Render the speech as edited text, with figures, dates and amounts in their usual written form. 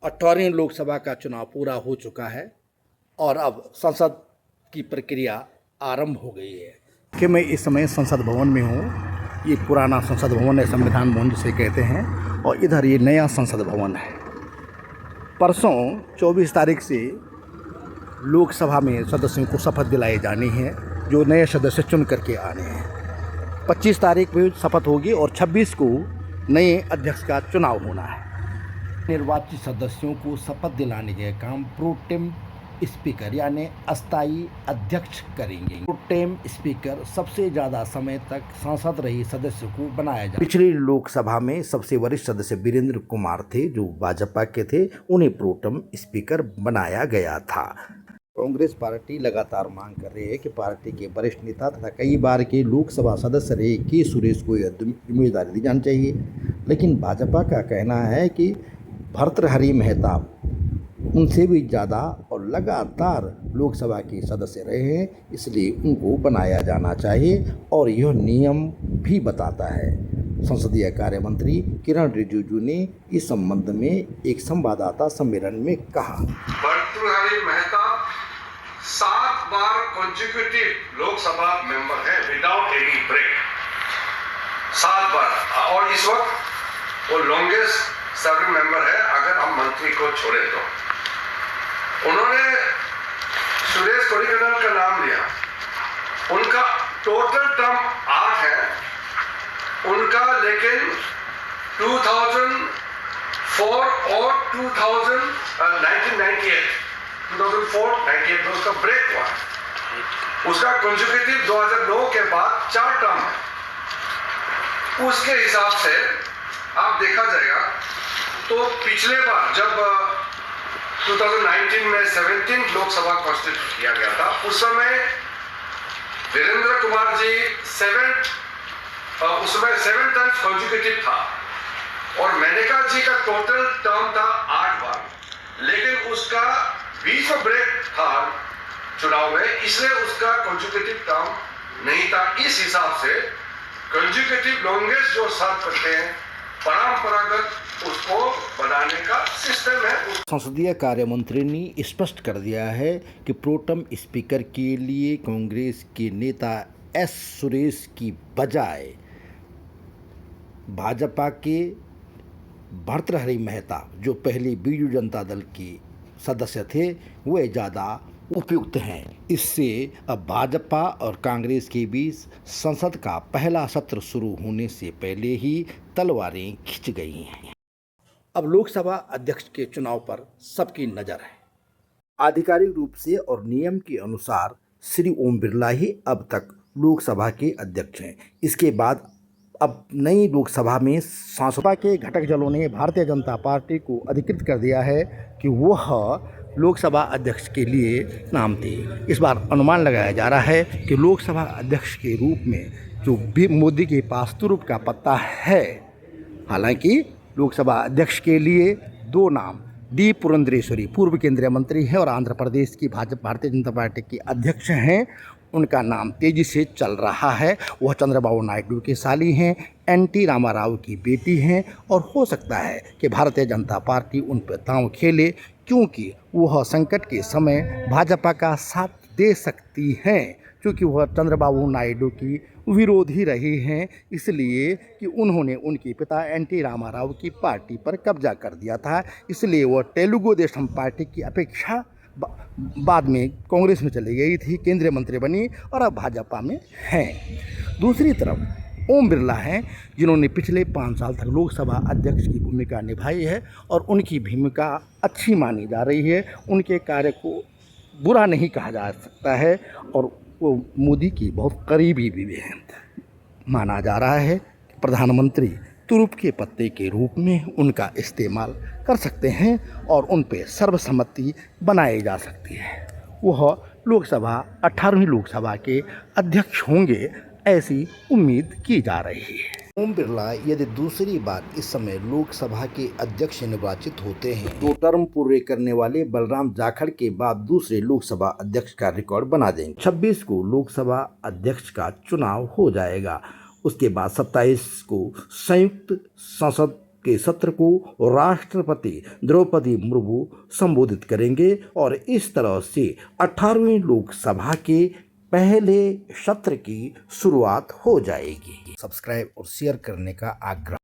18वीं लोकसभा का चुनाव पूरा हो चुका है और अब संसद की प्रक्रिया आरंभ हो गई है कि मैं इस समय संसद भवन में हूँ। ये पुराना संसद भवन है, संविधान भवन जिसे कहते हैं, और इधर ये नया संसद भवन है। परसों 24 तारीख से लोकसभा में सदस्यों को शपथ दिलाई जानी है, जो नए सदस्य चुन करके आने हैं। 25 तारीख में शपथ होगी और 26 को नए अध्यक्ष का चुनाव होना है। निर्वाचित सदस्यों को शपथ दिलाने का काम प्रोटेम स्पीकर यानी अस्थायी अध्यक्ष करेंगे। प्रोटेम स्पीकर सबसे ज़्यादा समय तक सांसद रही सदस्य को बनाया जाए। पिछली लोकसभा में सबसे वरिष्ठ सदस्य वीरेंद्र कुमार थे, जो भाजपा के थे, उन्हें प्रोटेम स्पीकर बनाया गया था। कांग्रेस पार्टी लगातार मांग कर रही है कि पार्टी के वरिष्ठ नेता तथा कई बार के लोकसभा सदस्य रहे के सुरेश को यह जिम्मेदारी दी जानी चाहिए, लेकिन भाजपा का कहना है कि भर्तृहरि मेहताब उनसे भी ज़्यादा और लगातार लोकसभा के सदस्य रहे हैं, इसलिए उनको बनाया जाना चाहिए और यह नियम भी बताता है। संसदीय कार्य मंत्री किरण रिजिजू ने इस संबंध में एक संवाददाता सम्मेलन में कहा, भर्तृहरि मेहताब 7 बार कॉन्जिक्यूटिव लोकसभा मेंबर है विदाउट एनी ब्रेक, 7 बार, और इस वक्त वो लॉन्गेस्ट सर्विंग मेंबर है अगर हम मंत्री को छोड़े तो। उन्होंने सुरेश कोडिकन्नर का नाम लिया, उनका टोटल टर्म 8 है उनका, लेकिन 2004 और 1998 में उसका ब्रेक हुआ। उसका कंसेक्यूटिव 2009 के बाद 4 टर्म है। उसके हिसाब से आप देखा जाएगा तो पिछले बार जब 2019 में 17 लोकसभा कॉन्स्टिट्यूट किया गया था, उस समय वीरेंद्र कुमार जी उसमें 7 टर्म्स कॉन्जिक्यूटिव था और मेनका जी का टोटल टर्म था 8 बार, लेकिन उसका 20 ब्रेक था चुनाव में, इसलिए उसका कॉन्जिक्यूटिव टर्म नहीं था। इस हिसाब से कॉन्जिक्यूटिव लॉन्गेस्ट जो सर्व करते हैं परंपरागत उसको बनाने का सिस्टम है। संसदीय कार्य मंत्री ने स्पष्ट कर दिया है कि प्रोटेम स्पीकर के लिए कांग्रेस के नेता एस सुरेश की बजाय भाजपा के भर्तृहरि मेहताब, जो पहले बीजू जनता दल के सदस्य थे, वे ज़्यादा उपयुक्त हैं। इससे अब भाजपा और कांग्रेस के बीच संसद का पहला सत्र शुरू होने से पहले ही तलवारें खिंच गई हैं। अब लोकसभा अध्यक्ष के चुनाव पर सबकी नज़र है। आधिकारिक रूप से और नियम के अनुसार श्री ओम बिरला ही अब तक लोकसभा के अध्यक्ष हैं। इसके बाद अब नई लोकसभा में सांसद के घटक दलों ने भारतीय जनता पार्टी को अधिकृत कर दिया है कि वह लोकसभा अध्यक्ष के लिए नाम थे। इस बार अनुमान लगाया जा रहा है कि लोकसभा अध्यक्ष के रूप में जो भी मोदी के पास तुरुप का पत्ता है। हालांकि लोकसभा अध्यक्ष के लिए 2 नाम, डी पुरंदेश्वरी पूर्व केंद्रीय मंत्री हैं और आंध्र प्रदेश की भारतीय जनता पार्टी की अध्यक्ष हैं, उनका नाम तेजी से चल रहा है। वह चंद्रबाबू नायडू के साली हैं, एनटी रामाराव की बेटी हैं और हो सकता है कि भारतीय जनता पार्टी उन पर दांव खेले, क्योंकि वह संकट के समय भाजपा का साथ दे सकती हैं, क्योंकि वह चंद्रबाबू नायडू की विरोधी रही हैं, इसलिए कि उन्होंने उनके पिता एनटी रामाराव की पार्टी पर कब्जा कर दिया था। इसलिए वह तेलुगु देशम पार्टी की अपेक्षा बाद में कांग्रेस में चली गई थी, केंद्रीय मंत्री बनी और अब भाजपा में हैं। दूसरी तरफ ओम बिरला हैं, जिन्होंने पिछले 5 साल तक लोकसभा अध्यक्ष की भूमिका निभाई है और उनकी भूमिका अच्छी मानी जा रही है। उनके कार्य को बुरा नहीं कहा जा सकता है और वो मोदी की बहुत करीबी भी हैं। माना जा रहा है कि प्रधानमंत्री तुरुप के पत्ते के रूप में उनका इस्तेमाल कर सकते हैं और उन पर सर्वसम्मति बनाई जा सकती है। वह लोकसभा 18वीं लोकसभा के अध्यक्ष होंगे, ऐसी उम्मीद की जा रही है। ओम बिरला यदि दूसरी बार इस समय लोकसभा के अध्यक्ष निर्वाचित होते हैं, 2 टर्म पूरे करने वाले बलराम जाखड़ के बाद दूसरे लोकसभा अध्यक्ष का रिकॉर्ड बना देंगे। 26 को लोकसभा अध्यक्ष का चुनाव हो जाएगा। उसके बाद 27 को संयुक्त संसद के सत्र को राष्ट्रपति द्रौपदी मुर्मू संबोधित करेंगे और इस तरह से 18वीं लोकसभा के पहले सत्र की शुरुआत हो जाएगी। सब्सक्राइब और शेयर करने का आग्रह।